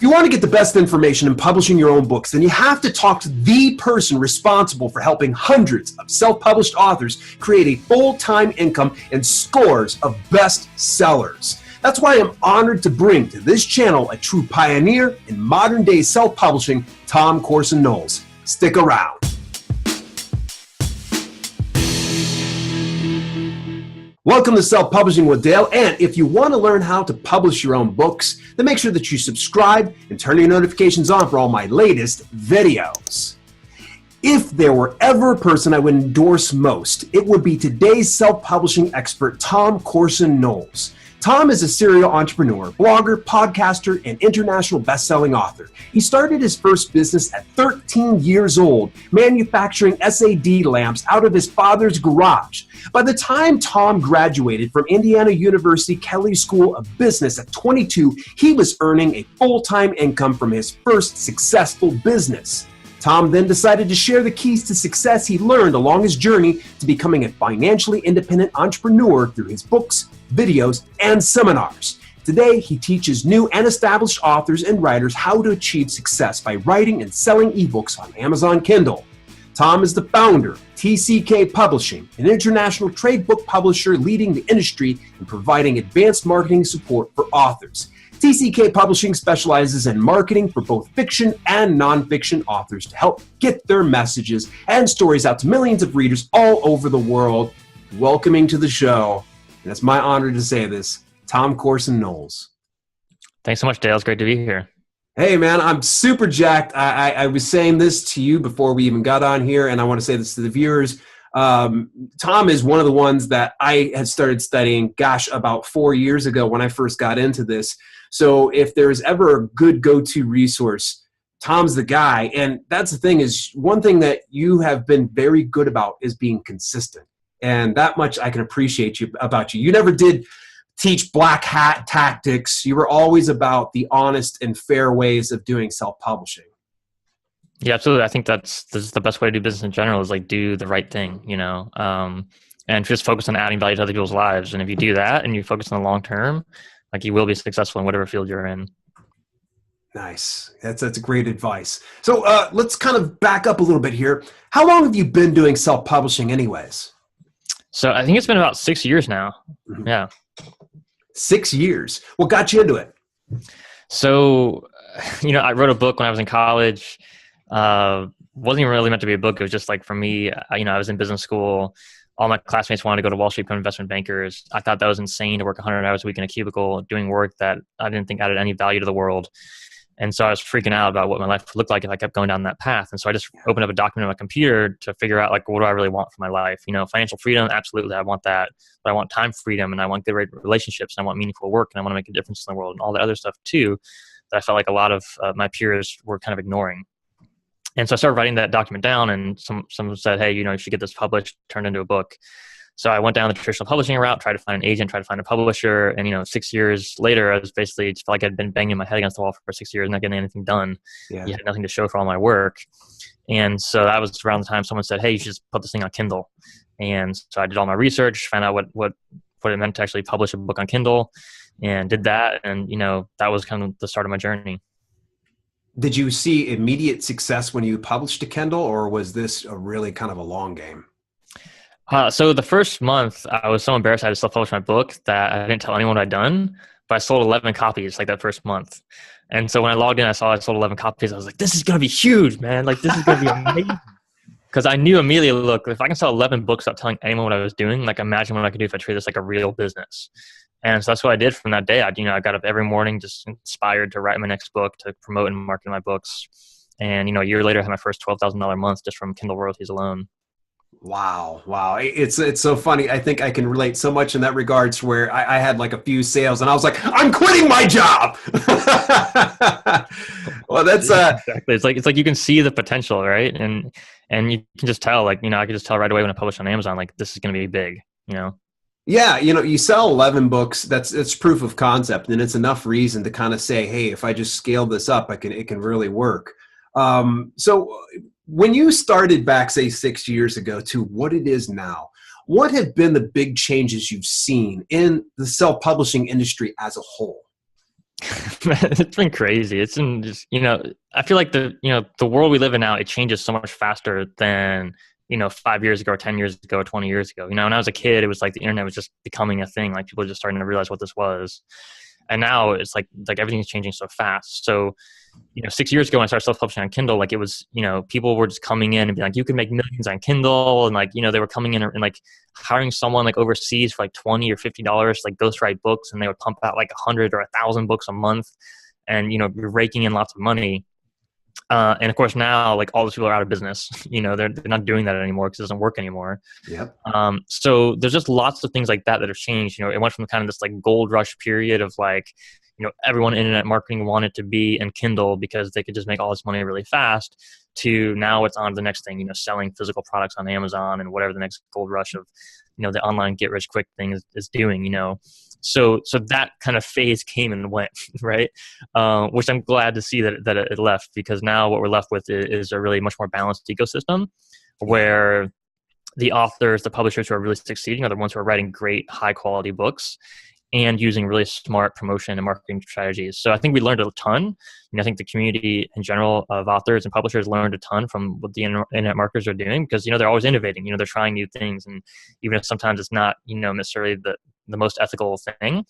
you want to get the best information in publishing your own books, then you have to talk to the person responsible for helping hundreds of self-published authors create a full-time income and scores of bestsellers. That's why I'm honored to bring to this channel a true pioneer in modern-day self-publishing, Tom Corson-Knowles. Stick around. Welcome to Self-Publishing with Dale, and if you want to learn how to publish your own books, then make sure that you subscribe and turn your notifications on for all my latest videos. If there were ever a person I would endorse most, it would be today's self-publishing expert, Tom Corson-Knowles. Tom is a serial entrepreneur, blogger, podcaster, and international best-selling author. He started his first business at 13 years old, manufacturing SAD lamps out of his father's garage. By the time Tom graduated from Indiana University Kelley School of Business at 22, he was earning a full-time income from his first successful business. Tom then decided to share the keys to success he learned along his journey to becoming a financially independent entrepreneur through his books, videos, and seminars. Today, he teaches new and established authors and writers how to achieve success by writing and selling ebooks on Amazon Kindle. Tom is the founder of TCK Publishing, an international trade book publisher leading the industry in providing advanced marketing support for authors. TCK Publishing specializes in marketing for both fiction and nonfiction authors to help get their messages and stories out to millions of readers all over the world. Welcoming to the show, and it's my honor to say this, Tom Corson-Knowles. Thanks so much, Dale. It's great to be here. Hey, man, I'm super jacked. I was saying this to you before we even got on here, and I want to say this to the viewers. Tom is one of the ones that I had started studying, about 4 years ago when I first got into this. So if there's ever a good go-to resource, Tom's the guy. And that's the thing is, one thing that you have been very good about is being consistent. And that much I can appreciate about you. You never did teach black hat tactics. You were always about the honest and fair ways of doing self-publishing. Yeah, absolutely. I think this is the best way to do business in general is like do the right thing, and just focus on adding value to other people's lives. And if you do that and you focus on the long term, like you will be successful in whatever field you're in. Nice. That's great advice. So let's kind of back up a little bit here. How long have you been doing self-publishing anyways? So I think it's been about 6 years now. Mm-hmm. Yeah. 6 years. What got you into it? So, I wrote a book when I was in college. Wasn't even really meant to be a book. It was just like for me, I was in business school. All my classmates wanted to go to Wall Street, become investment bankers. I thought that was insane to work 100 hours a week in a cubicle doing work that I didn't think added any value to the world. And so I was freaking out about what my life would look like if I kept going down that path. And so I just opened up a document on my computer to figure out like, what do I really want for my life? Financial freedom, absolutely. I want that. But I want time freedom, and I want good relationships, and I want meaningful work, and I want to make a difference in the world, and all the other stuff too that I felt like a lot of my peers were kind of ignoring. And so I started writing that document down, and someone said, hey, you should get this published, turned into a book. So I went down the traditional publishing route, tried to find an agent, tried to find a publisher. And, 6 years later, I was basically, it felt like I'd been banging my head against the wall for 6 years, not getting anything done. Yeah. You had nothing to show for all my work. And so that was around the time someone said, hey, you should just put this thing on Kindle. And so I did all my research, found out what it meant to actually publish a book on Kindle, and did that. And, that was kind of the start of my journey. Did you see immediate success when you published to Kindle, or was this a really kind of a long game? So the first month, I was so embarrassed I had to self-publish my book that I didn't tell anyone what I'd done, but I sold 11 copies like that first month. And so when I logged in, I saw I sold 11 copies. I was like, this is going to be huge, man. Like, this is going to be amazing. Because I knew immediately, look, if I can sell 11 books without telling anyone what I was doing, like imagine what I could do if I treated this like a real business. And so that's what I did from that day. I got up every morning just inspired to write my next book, to promote and market my books. And, a year later, I had my first $12,000 month just from Kindle royalties alone. Wow. It's so funny. I think I can relate so much in that regards where I had like a few sales and I was like, I'm quitting my job. Well, that's exactly. It's like you can see the potential, right? And you can just tell, I could just tell right away when I published on Amazon, like this is going to be big, Yeah, you sell 11 books, it's proof of concept, and it's enough reason to kind of say, hey, if I just scale this up, it can really work. So when you started back, say 6 years ago to what it is now, what have been the big changes you've seen in the self-publishing industry as a whole? It's been crazy. It's in just, I feel like the world we live in now, it changes so much faster than, 5 years ago or 10 years ago or 20 years ago. When I was a kid, it was like the internet was just becoming a thing. Like people were just starting to realize what this was. And now it's like everything's changing so fast. So, 6 years ago when I started self-publishing on Kindle, like it was, people were just coming in and being like, you can make millions on Kindle. And like, they were coming in and like hiring someone like overseas for like $20 or $50, like ghostwrite books. And they would pump out like 100 or 1,000 books a month and, you're raking in lots of money. And of course now, like all those people are out of business, they're not doing that anymore because it doesn't work anymore. Yep. So there's just lots of things like that have changed. It went from kind of this like gold rush period of like, everyone in internet marketing wanted to be in Kindle because they could just make all this money really fast, to now it's on to the next thing, selling physical products on Amazon and whatever the next gold rush of, the online get rich quick thing is doing, So that kind of phase came and went, right? Which I'm glad to see that it left, because now what we're left with is a really much more balanced ecosystem where the authors, the publishers who are really succeeding are the ones who are writing great, high quality books and using really smart promotion and marketing strategies. So I think we learned a ton. I think the community in general of authors and publishers learned a ton from what the internet marketers are doing, because, they're always innovating, they're trying new things. And even if sometimes it's not, necessarily the most ethical thing,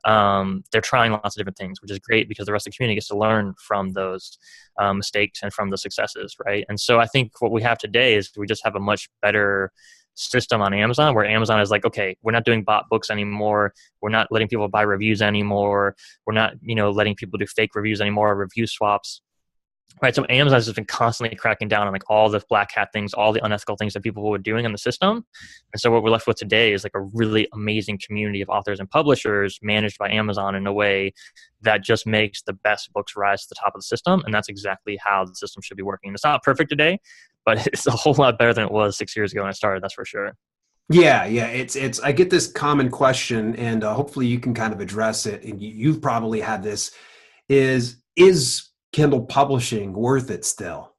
they're trying lots of different things, which is great because the rest of the community gets to learn from those mistakes and from the successes, right? And so I think what we have today is we just have a much better system on Amazon, where Amazon is like, okay, we're not doing bot books anymore. We're not letting people buy reviews anymore. We're not, letting people do fake reviews anymore, review swaps. Right. So Amazon has been constantly cracking down on like all the black hat things, all the unethical things that people were doing on the system. And so what we're left with today is like a really amazing community of authors and publishers managed by Amazon in a way that just makes the best books rise to the top of the system. And that's exactly how the system should be working. It's not perfect today, but it's a whole lot better than it was 6 years ago when I started. That's for sure. Yeah. It's. I get this common question, and hopefully you can kind of address it. And you've probably had this: is Kindle publishing worth it still?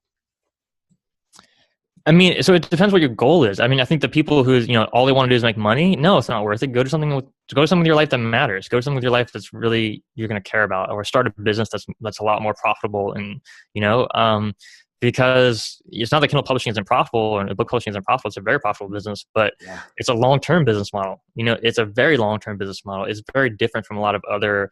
I mean, so it depends what your goal is. I mean, I think the people who, all they want to do is make money, no, it's not worth it. Go to something with your life that matters. Go to something with your life that's really you're going to care about, or start a business that's a lot more profitable. And, because it's not that Kindle publishing isn't profitable or book publishing isn't profitable. It's a very profitable business, but it's a long-term business model. It's a very long-term business model. It's very different from a lot of other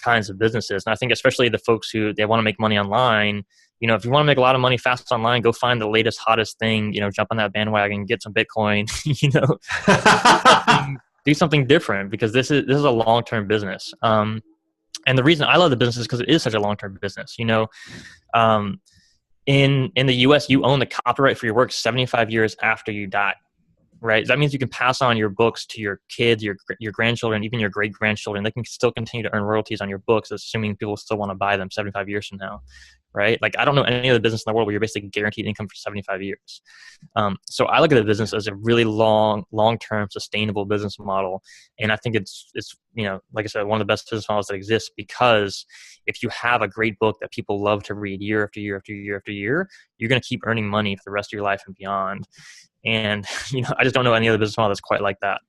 kinds of businesses. And I think especially the folks who they want to make money online, if you want to make a lot of money fast online, go find the latest, hottest thing, jump on that bandwagon, get some Bitcoin, do something different, because this is a long-term business. And the reason I love the business is because it is such a long-term business. In the US, you own the copyright for your work 75 years after you die. Right. That means you can pass on your books to your kids, your grandchildren, even your great grandchildren. They can still continue to earn royalties on your books, assuming people still want to buy them 75 years from now. Right. Like, I don't know any other business in the world where you're basically guaranteed income for 75 years. So I look at the business as a really long-term sustainable business model. And I think it's, like I said, one of the best business models that exists, because if you have a great book that people love to read year after year after year after year, you're going to keep earning money for the rest of your life and beyond. And, I just don't know any other business model that's quite like that.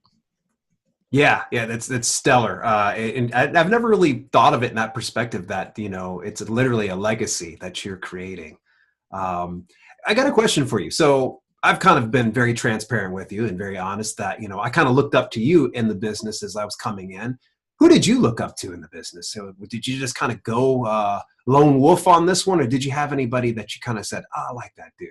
Yeah, that's stellar. And I've never really thought of it in that perspective, that, it's literally a legacy that you're creating. I got a question for you. So I've kind of been very transparent with you and very honest that, I kind of looked up to you in the business as I was coming in. Who did you look up to in the business? So did you just kind of go lone wolf on this one, or did you have anybody that you kind of said, I like that dude?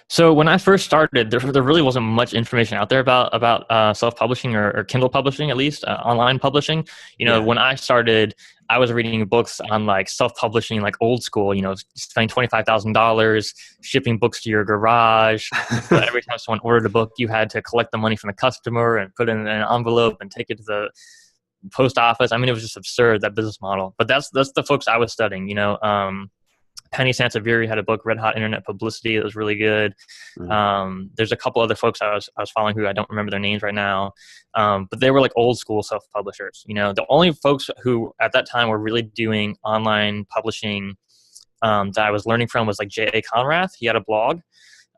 So when I first started, there really wasn't much information out there about self-publishing or Kindle publishing, at least online publishing. When I started, I was reading books on like self-publishing, like old school. Spending $25,000 shipping books to your garage. Every time someone ordered a book, you had to collect the money from the customer and put it in an envelope and take it to the post office. I mean, it was just absurd, that business model. But that's the folks I was studying. Penny Sansevieri had a book, Red Hot Internet Publicity. It was really good. There's a couple other folks I was following who I don't remember their names right now. But they were like old school self-publishers. The only folks who at that time were really doing online publishing that I was learning from was like J.A. Conrath. He had a blog.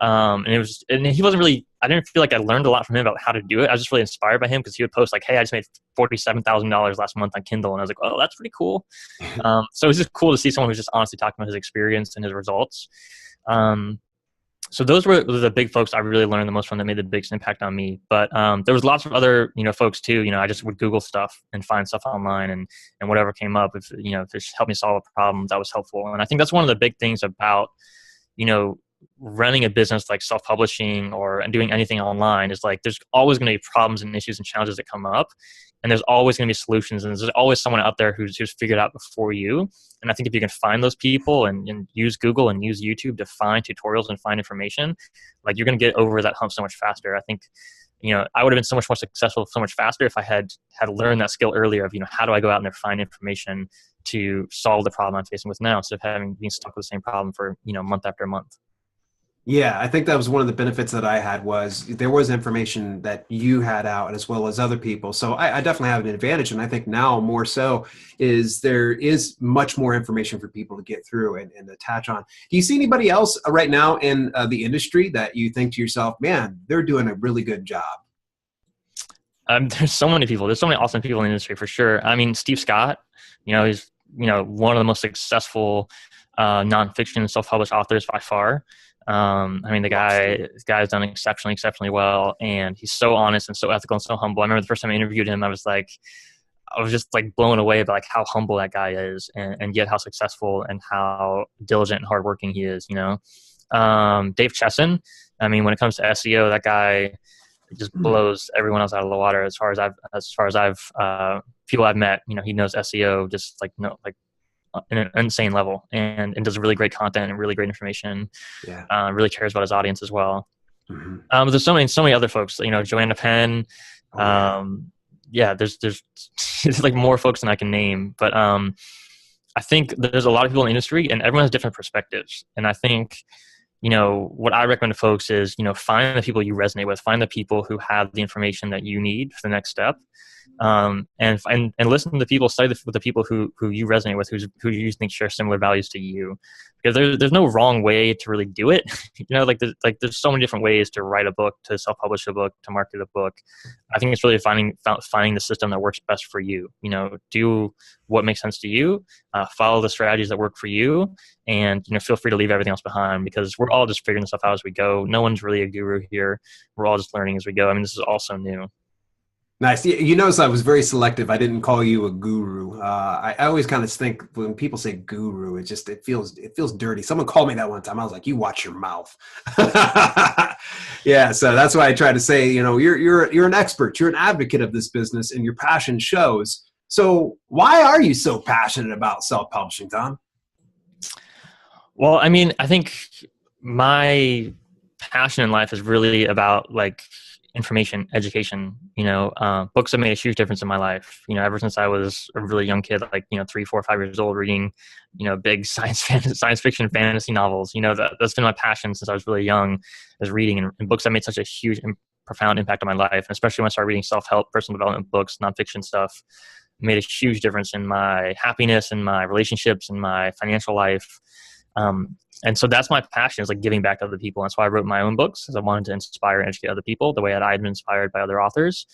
And he wasn't really, I didn't feel like I learned a lot from him about how to do it. I was just really inspired by him because he would post like, hey, I just made $47,000 last month on Kindle. And I was like, oh, that's pretty cool. So it was just cool to see someone who's just honestly talking about his experience and his results. So those were the big folks I really learned the most from that made the biggest impact on me. But there was lots of other, folks too. I just would Google stuff and find stuff online and whatever came up. If it just helped me solve a problem, that was helpful. And I think that's one of the big things about, running a business like self-publishing or doing anything online is like, there's always going to be problems and issues and challenges that come up. And there's always going to be solutions. And there's always someone out there who's figured out before you. And I think if you can find those people and use Google and use YouTube to find tutorials and find information, like you're going to get over that hump so much faster. I think, I would have been so much more successful so much faster if I had learned that skill earlier of, how do I go out and there find information to solve the problem I'm facing with now instead of being stuck with the same problem for, month after month. Yeah, I think that was one of the benefits that I had was there was information that you had out as well as other people. So I definitely have an advantage. And I think now more so is there is much more information for people to get through and attach on. Do you see anybody else right now in the industry that you think to yourself, man, they're doing a really good job? There's so many people. There's so many awesome people in the industry for sure. I mean, Steve Scott, he's, one of the most successful nonfiction self-published authors by far. The guy's done exceptionally well, and he's so honest and so ethical and so humble. I remember the first time I interviewed him, I was just like blown away by like how humble that guy is, and yet how successful and how diligent and hardworking he is. Dave Chesson. When it comes to SEO, that guy just blows everyone else out of the water as far as I've people I've met. He knows SEO just in an insane level and does really great content and really great information. Yeah. Really cares about his audience as well. Mm-hmm. But there's so many other folks, Joanna Penn. There's like more folks than I can name, but I think there's a lot of people in the industry and everyone has different perspectives. And I think, what I recommend to folks is, find the people you resonate with, find the people who have the information that you need for the next step. And listen to the people, study with the people who you resonate with, who you think share similar values to you, because there's no wrong way to really do it. There's so many different ways to write a book, to self-publish a book, to market a book. I think it's really finding the system that works best for you. Do what makes sense to you, follow the strategies that work for you, and feel free to leave everything else behind, because we're all just figuring stuff out as we go. No one's really a guru here. We're all just learning as we go. This is also new. Nice. You notice I was very selective. I didn't call you a guru. I always kind of think when people say guru, it feels dirty. Someone called me that one time. I was like, "You watch your mouth." Yeah. So that's why I try to say, you're an expert. You're an advocate of this business, and your passion shows. So why are you so passionate about self-publishing, Tom? Well, I think my passion in life is really about information, education. Books have made a huge difference in my life. Ever since I was a really young kid, 3, 4, 5 years old, reading, big science fiction, fantasy novels. That's been my passion since I was really young, is reading, and books have made such a huge and profound impact on my life. And especially when I started reading self-help, personal development books, nonfiction stuff, made a huge difference in my happiness and my relationships and my financial life. And so that's my passion, is giving back to other people. That's why I wrote my own books, because I wanted to inspire and educate other people the way that I had been inspired by other authors.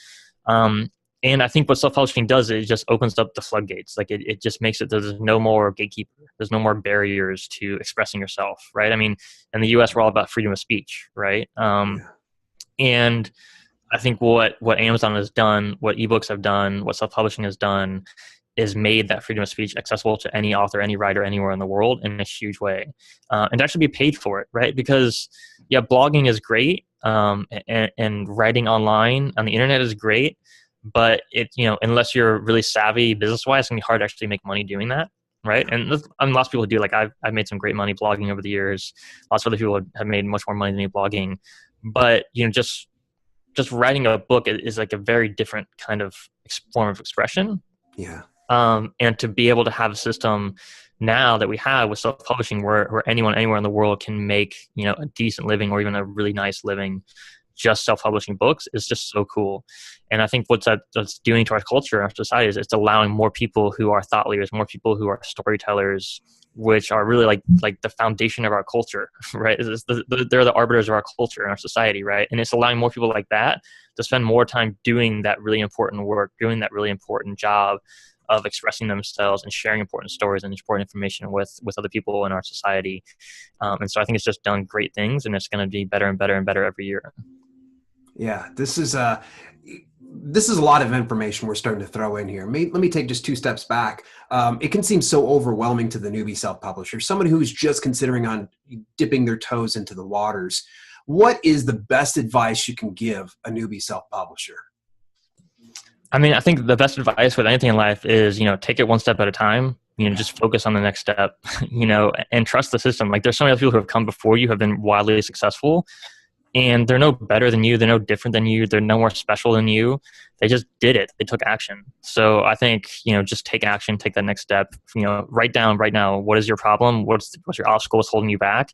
And I think what self-publishing does is it just opens up the floodgates. It just makes it, there's no more gatekeeper. There's no more barriers to expressing yourself, right? In the US, we're all about freedom of speech, right? And I think what Amazon has done, what ebooks have done, what self-publishing has done, is made that freedom of speech accessible to any author, any writer, anywhere in the world in a huge way. And to actually be paid for it, right? Because blogging is great, and writing online on the internet is great, but unless you're really savvy business-wise, it's gonna be hard to actually make money doing that, right? And lots of people do. I've made some great money blogging over the years. Lots of other people have made much more money than me blogging, but just writing a book is a very different kind of form of expression. Yeah. And to be able to have a system now that we have with self-publishing where anyone anywhere in the world can make, a decent living or even a really nice living just self-publishing books is just so cool. And I think that's doing to our culture and our society is it's allowing more people who are thought leaders, more people who are storytellers, which are really like the foundation of our culture, right? They're the arbiters of our culture and our society, right? And it's allowing more people like that to spend more time doing that really important work, doing that really important job of expressing themselves and sharing important stories and important information with other people in our society. And so I think it's just done great things, and it's going to be better and better and better every year. Yeah, this is a lot of information we're starting to throw in here. Let me take just 2 steps back. It can seem so overwhelming to the newbie self-publisher, somebody who's just considering on dipping their toes into the waters. What is the best advice you can give a newbie self-publisher? I mean, I think the best advice with anything in life is, take it one step at a time, just focus on the next step, and trust the system. Like there's so many other people who have come before you, have been wildly successful, and they're no better than you. They're no different than you. They're no more special than you. They just did it. They took action. So I think, just take action, take that next step, write down right now, what is your problem? What's your obstacle that's holding you back?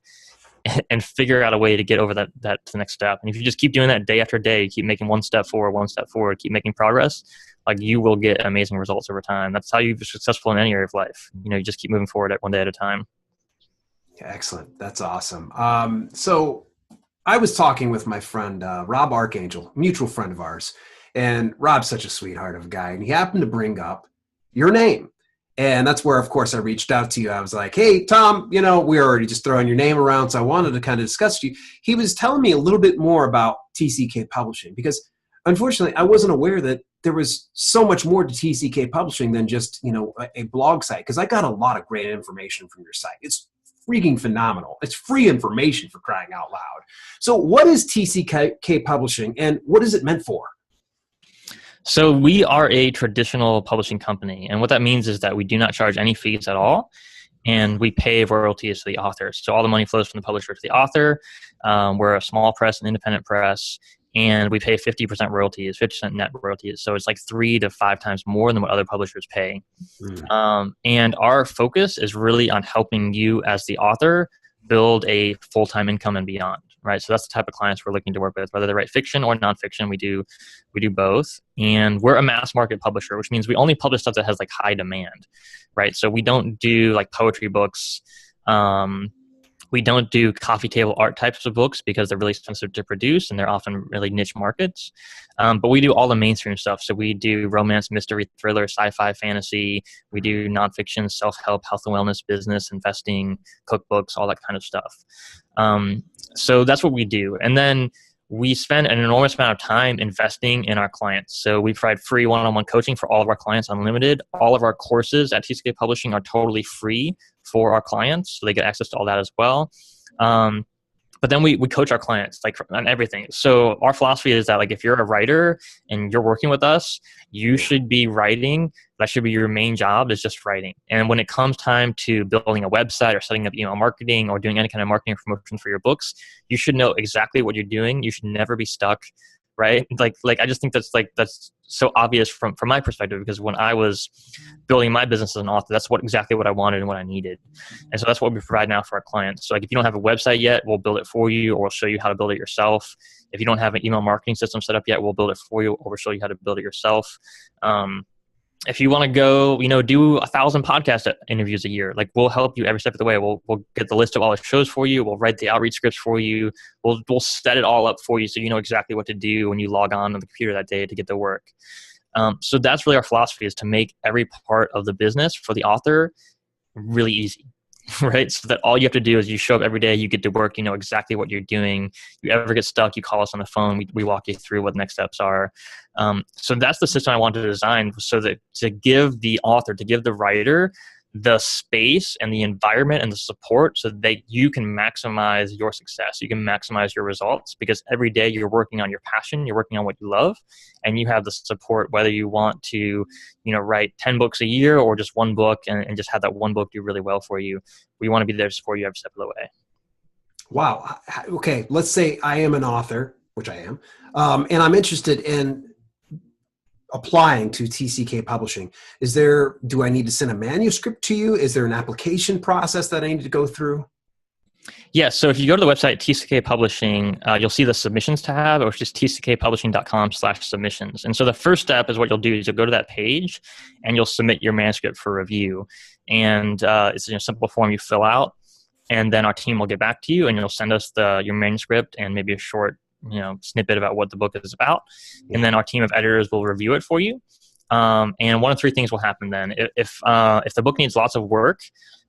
And figure out a way to get over that to the next step. And if you just keep doing that day after day, keep making one step forward, keep making progress, like you will get amazing results over time. That's how you're successful in any area of life. You just keep moving forward one day at a time. Excellent. That's awesome. So I was talking with my friend, Rob Archangel, a mutual friend of ours, and Rob's such a sweetheart of a guy. And he happened to bring up your name. And that's where, of course, I reached out to you. I was like, hey, Tom, we're already just throwing your name around, so I wanted to kind of discuss you. He was telling me a little bit more about TCK Publishing because, unfortunately, I wasn't aware that there was so much more to TCK Publishing than just, a blog site, because I got a lot of great information from your site. It's freaking phenomenal. It's free information, for crying out loud. So what is TCK Publishing, and what is it meant for? So we are a traditional publishing company. And what that means is that we do not charge any fees at all. And we pay royalties to the author. So all the money flows from the publisher to the author. We're a small press, an independent press, and we pay 50% royalties, 50% net royalties. So it's like 3 to 5 times more than what other publishers pay. And our focus is really on helping you as the author build a full-time income and beyond, right? So that's the type of clients we're looking to work with, whether they write fiction or nonfiction. We do both. And we're a mass market publisher, which means we only publish stuff that has like high demand, right? So we don't do like poetry books. We don't do coffee table art types of books because they're really expensive to produce and they're often really niche markets. But we do all the mainstream stuff. So we do romance, mystery, thriller, sci-fi, fantasy. We do nonfiction, self-help, health and wellness, business, investing, cookbooks, all that kind of stuff. So that's what we do. And then we spend an enormous amount of time investing in our clients. So we provide free one-on-one coaching for all of our clients, unlimited. All of our courses at TCK Publishing are totally free for our clients, so they get access to all that as well. But then we coach our clients like on everything. So our philosophy is that like if you're a writer and you're working with us, you should be writing. That should be your main job, is just writing. And when it comes time to building a website or setting up email marketing or doing any kind of marketing promotion for your books, you should know exactly what you're doing. You should never be stuck, right? Like I just think that's so obvious from my perspective, because when I was building my business as an author, that's exactly what I wanted and what I needed. And so that's what we provide now for our clients. So like if you don't have a website yet, we'll build it for you, or we'll show you how to build it yourself. If you don't have an email marketing system set up yet, we'll build it for you, or we'll show you how to build it yourself. If you want to go, do 1,000 podcast interviews a year, like we'll help you every step of the way. We'll get the list of all the shows for you. We'll write the outreach scripts for you. We'll set it all up for you so you know exactly what to do when you log on to the computer that day to get to work. So that's really our philosophy, is to make every part of the business for the author really easy, right? So that all you have to do is you show up every day, you get to work, you know exactly what you're doing. You ever get stuck, you call us on the phone, we walk you through what next steps are. So that's the system I wanted to design, so that to give the author, to give the writer the space and the environment and the support so that you can maximize your success. You can maximize your results, because every day you're working on your passion, you're working on what you love, and you have the support, whether you want to, write 10 books a year or just one book and just have that one book do really well for you. We want to be there to support you every step of the way. Wow. Okay. Let's say I am an author, which I am, and I'm interested in applying to TCK Publishing. Do I need to send a manuscript to you? Is there an application process that I need to go through? Yeah, so if you go to the website TCK Publishing, you'll see the submissions tab, which is tckpublishing.com/submissions. And so the first step is what you'll do is you'll go to that page and you'll submit your manuscript for review. And it's a simple form you fill out, and then our team will get back to you and you'll send us your manuscript and maybe a short snippet about what the book is about. And then our team of editors will review it for you. And one of three things will happen then. If the book needs lots of work,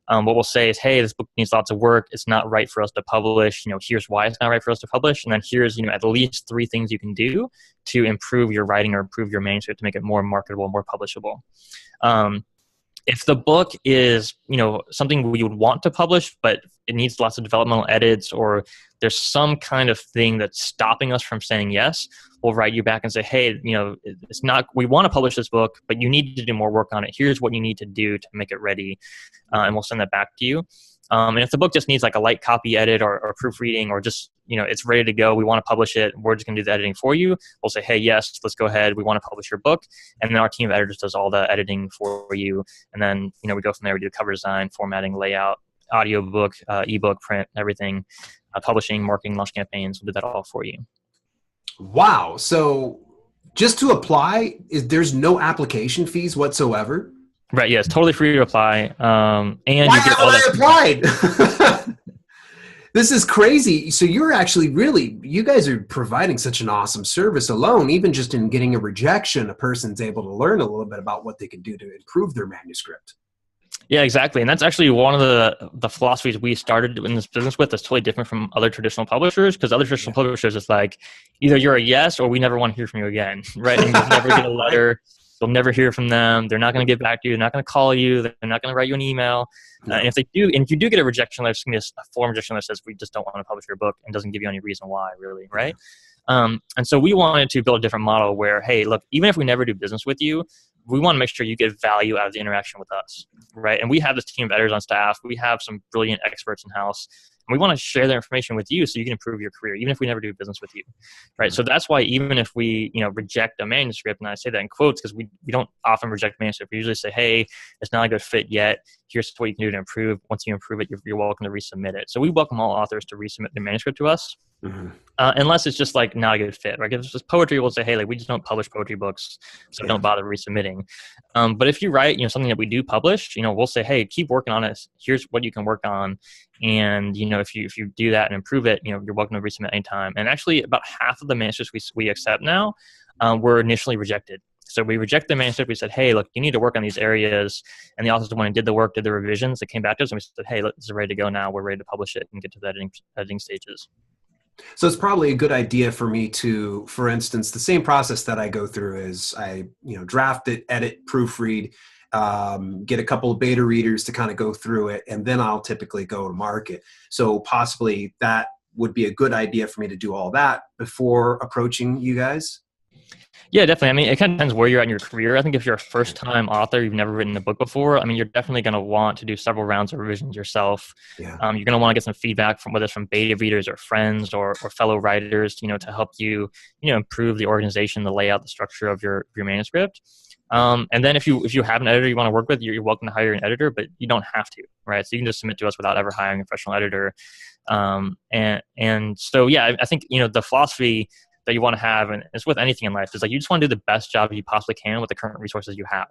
what we'll say is, hey, this book needs lots of work. It's not right for us to publish. Here's why it's not right for us to publish. And then here's, at least three things you can do to improve your writing or improve your manuscript to make it more marketable, more publishable. If the book is, something we would want to publish, but it needs lots of developmental edits, or there's some kind of thing that's stopping us from saying yes, we'll write you back and say, hey, it's not, we want to publish this book, but you need to do more work on it. Here's what you need to do to make it ready. And we'll send that back to you. And if the book just needs like a light copy edit or proofreading, or just, it's ready to go, we want to publish it, we're just going to do the editing for you, we'll say, hey, yes, let's go ahead. We want to publish your book. And then our team of editors does all the editing for you. And then, we go from there, we do the cover design, formatting, layout, audiobook, ebook, print, everything, publishing, marketing, launch campaigns. We'll do that all for you. Wow. So just to apply, there's no application fees whatsoever? Right. Yeah. It's totally free to apply. And why you get all haven't I applied? This is crazy. So you're actually you guys are providing such an awesome service alone. Even just in getting a rejection, a person's able to learn a little bit about what they can do to improve their manuscript. Yeah, exactly. And that's actually one of the philosophies we started in this business with that's totally different from other traditional publishers, because other traditional publishers, it's like either you're a yes or we never want to hear from you again, right? And you'll never get a letter. You'll never hear from them. They're not going to get back to you. They're not going to call you. They're not going to write you an email. And if they do, and if you do get a rejection letter, it's going to be a form rejection letter that says we just don't want to publish your book and doesn't give you any reason why, really, right? And so we wanted to build a different model where, hey, look, even if we never do business with you, we want to make sure you get value out of the interaction with us, right? And we have this team of editors on staff. We have some brilliant experts in-house. And we want to share that information with you so you can improve your career, even if we never do business with you, right? So that's why even if we, reject a manuscript, and I say that in quotes because we don't often reject manuscript. We usually say, hey, it's not a good fit yet. Here's what you can do to improve. Once you improve it, you're welcome to resubmit it. So we welcome all authors to resubmit their manuscript to us. Mm-hmm. Unless it's just like not a good fit, right? If it's just poetry, we'll say, hey, like we just don't publish poetry books, so don't bother resubmitting. But if you write, something that we do publish, we'll say, hey, keep working on it. Here's what you can work on, and if you do that and improve it, you're welcome to resubmit anytime. And actually, about half of the manuscripts we accept now were initially rejected. So we reject the manuscript. We said, hey, look, you need to work on these areas. And the authors went and did the work, did the revisions. They came back to us and we said, hey, look, this is ready to go now. We're ready to publish it and get to the editing stages. So it's probably a good idea for me to, for instance, the same process that I go through is I, draft it, edit, proofread, get a couple of beta readers to kind of go through it, and then I'll typically go to market. So possibly that would be a good idea for me to do all that before approaching you guys. Yeah, definitely. I mean, it kind of depends where you're at in your career. I think if you're a first-time author, you've never written a book before, I mean, you're definitely going to want to do several rounds of revisions yourself. Yeah. You're going to want to get some feedback from whether it's from beta readers or friends or fellow writers, to help you, improve the organization, the layout, the structure of your manuscript. And then if you have an editor you want to work with, you're welcome to hire an editor, but you don't have to, right? So you can just submit to us without ever hiring a professional editor. And so, yeah, I think, the philosophy that you want to have, and it's with anything in life, is like you just want to do the best job you possibly can with the current resources you have.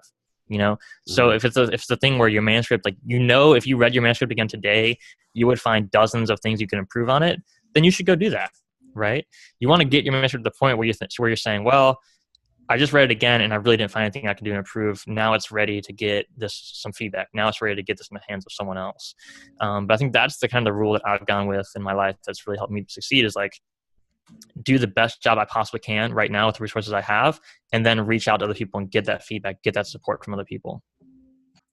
So if it's a thing where your manuscript, like if you read your manuscript again today, you would find dozens of things you can improve on it, then you should go do that, right? You want to get your manuscript to the point where you're saying, well, I just read it again and I really didn't find anything I could do to improve. Now it's ready to get some feedback. Now it's ready to get this in the hands of someone else. But I think that's the kind of the rule that I've gone with in my life that's really helped me succeed, is like, do the best job I possibly can right now with the resources I have, and then reach out to other people and get that feedback, get that support from other people.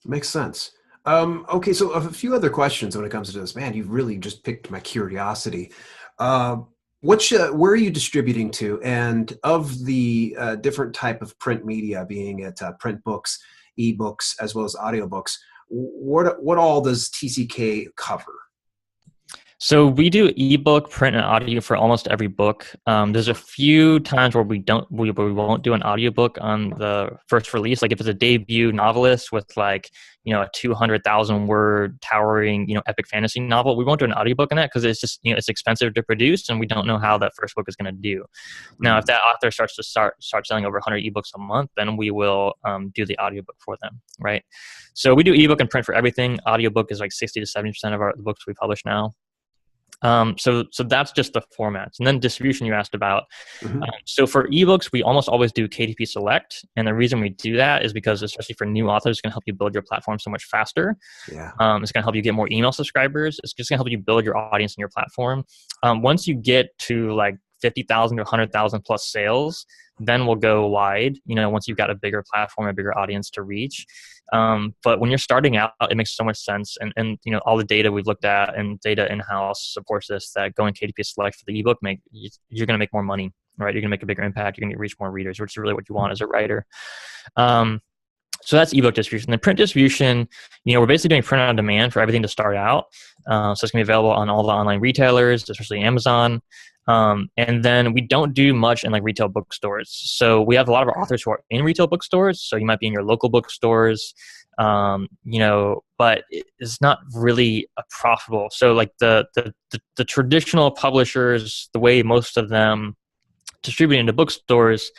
Makes sense. Okay, so a few other questions when it comes to this. Man, you've really just piqued my curiosity. Where are you distributing to? And of the different type of print media, being it print books, ebooks, as well as audiobooks, what all does TCK cover? So we do ebook, print, and audio for almost every book. There's a few times where we won't do an audiobook on the first release. Like if it's a debut novelist with a 200,000 word towering, epic fantasy novel, we won't do an audiobook on that because it's just, it's expensive to produce and we don't know how that first book is going to do. Now, if that author starts selling over 100 ebooks a month, then we will do the audiobook for them, right? So we do ebook and print for everything. Audiobook is like 60 to 70% of the books we publish now. So that's just the formats. And then distribution you asked about. So for ebooks, we almost always do KDP Select. And the reason we do that is because, especially for new authors, it's going to help you build your platform so much faster. Yeah. It's going to help you get more email subscribers. It's just going to help you build your audience and your platform. Once you get to like 50,000 to 100,000 plus sales, then we'll go wide, once you've got a bigger platform, a bigger audience to reach. But when you're starting out, it makes so much sense. And all the data we've looked at and data in-house supports this, that going KDP Select for the ebook, you're going to make more money, right? You're going to make a bigger impact. You're going to reach more readers, which is really what you want as a writer. So that's ebook distribution. Then print distribution, we're basically doing print on demand for everything to start out. So it's going to be available on all the online retailers, especially Amazon. And then we don't do much in like retail bookstores. So we have a lot of our authors who are in retail bookstores. So you might be in your local bookstores, but it's not really a profitable. So like the traditional publishers, the way most of them distribute into bookstores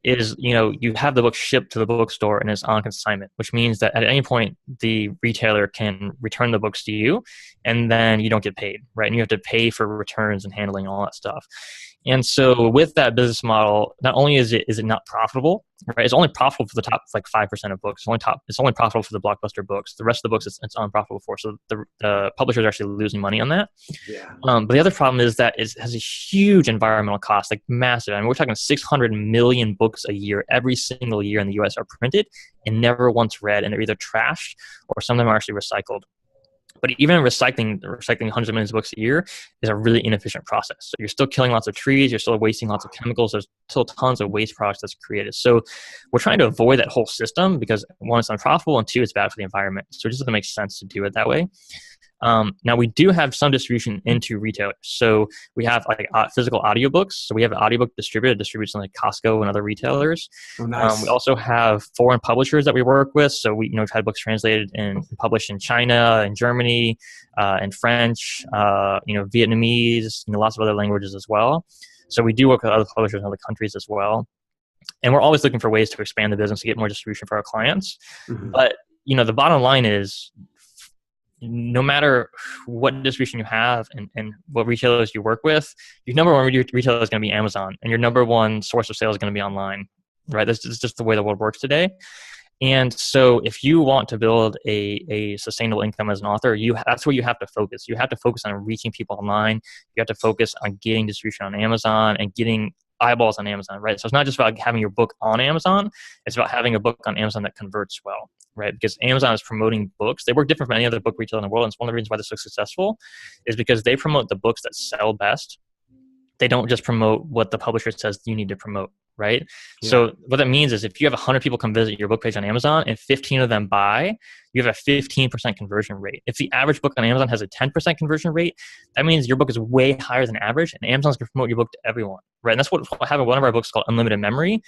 is, you have the book shipped to the bookstore and it's on consignment, which means that at any point the retailer can return the books to you and then you don't get paid, right? And you have to pay for returns and handling all that stuff. And so with that business model, not only is it not profitable, right? It's only profitable for the top like 5% of books. It's only profitable for the blockbuster books. The rest of the books it's unprofitable for. So the publishers are actually losing money on that. Yeah. But the other problem is that it has a huge environmental cost, like massive. I mean, we're talking 600 million books a year, every single year in the US are printed and never once read, and they're either trashed or some of them are actually recycled. But even recycling hundreds of millions of books a year is a really inefficient process. So you're still killing lots of trees, you're still wasting lots of chemicals, there's still tons of waste products that's created. So we're trying to avoid that whole system because one, it's unprofitable, and two, it's bad for the environment. So it just doesn't make sense to do it that way. Now we do have some distribution into retailers. So we have like physical audiobooks. So we have an audiobook distributor that distributes in like Costco and other retailers. Oh, nice. We also have foreign publishers that we work with. So we've had books translated and published in China and Germany, and French, Vietnamese, lots of other languages as well. So we do work with other publishers in other countries as well. And we're always looking for ways to expand the business to get more distribution for our clients. But, the bottom line is, no matter what distribution you have and what retailers you work with, your number one retailer is going to be Amazon, and your number one source of sales is going to be online, right? This is just the way the world works today. And so if you want to build a sustainable income as an author, that's where you have to focus. You have to focus on reaching people online. You have to focus on getting distribution on Amazon and getting eyeballs on Amazon, right? So it's not just about having your book on Amazon. It's about having a book on Amazon that converts well, right? Because Amazon is promoting books. They work different from any other book retailer in the world. And it's one of the reasons why they're so successful is because they promote the books that sell best. They don't just promote what the publisher says you need to promote, right? Yeah. So what that means is if you have 100 people come visit your book page on Amazon and 15 of them buy, you have a 15% conversion rate. If the average book on Amazon has a 10% conversion rate, that means your book is way higher than average, and Amazon's going to promote your book to everyone, right? And that's what happened. One of our books called Unlimited Memory,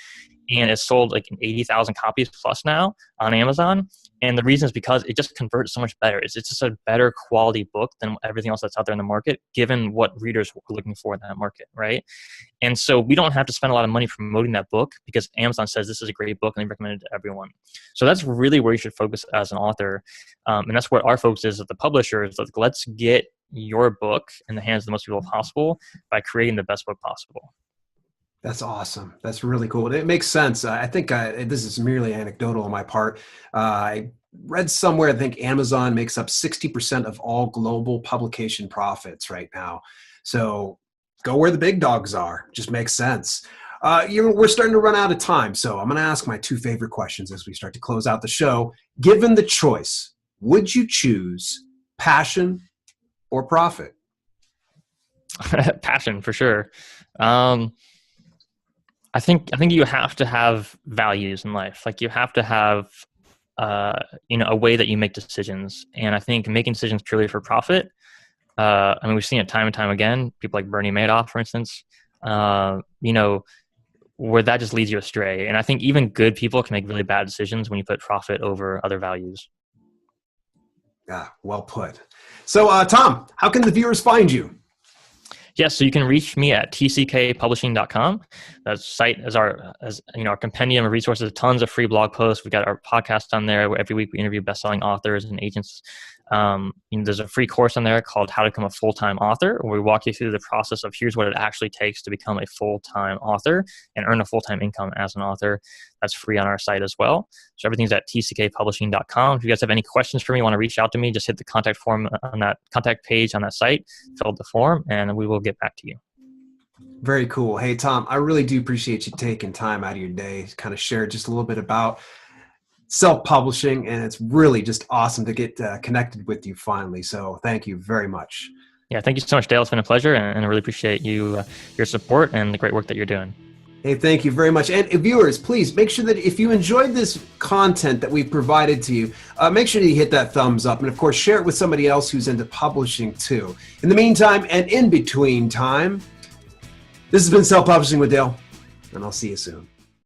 and it's sold like 80,000 copies plus now on Amazon. And the reason is because it just converts so much better. It's just a better quality book than everything else that's out there in the market, given what readers are looking for in that market, right? And so we don't have to spend a lot of money promoting that book because Amazon says this is a great book and they recommend it to everyone. So that's really where you should focus as an author. And that's what our focus is at the publisher, is like, let's get your book in the hands of the most people possible by creating the best book possible. That's awesome. That's really cool. It makes sense. I think this is merely anecdotal on my part. I read somewhere, I think Amazon makes up 60% of all global publication profits right now. So go where the big dogs are. Just makes sense. We're starting to run out of time. So I'm going to ask my two favorite questions as we start to close out the show. Given the choice, would you choose passion or profit? Passion, for sure. I think you have to have values in life. Like you have to have, a way that you make decisions. And I think making decisions purely for profit, we've seen it time and time again. People like Bernie Madoff, for instance, where that just leads you astray. And I think even good people can make really bad decisions when you put profit over other values. Well put. So, Tom, how can the viewers find you? Yes, so you can reach me at tckpublishing.com. That site is our compendium of resources, tons of free blog posts. We've got our podcast on there where every week we interview best-selling authors and agents. There's a free course on there called How to Become a Full-Time Author, where we walk you through the process of here's what it actually takes to become a full-time author and earn a full-time income as an author. That's free on our site as well. So everything's at tckpublishing.com. If you guys have any questions for me, want to reach out to me, just hit the contact form on that contact page on that site, fill out the form, and we will get back to you. Very cool. Hey, Tom, I really do appreciate you taking time out of your day to kind of share just a little bit about self-publishing, and it's really just awesome to get connected with you finally. So thank you very much. Yeah, thank you so much, Dale. It's been a pleasure, and I really appreciate your support and the great work that you're doing. Hey, thank you very much. And viewers, please make sure that if you enjoyed this content that we've provided to you, make sure you hit that thumbs up. And of course, share it with somebody else who's into publishing too. In the meantime, and in between time, this has been Self-Publishing with Dale, and I'll see you soon.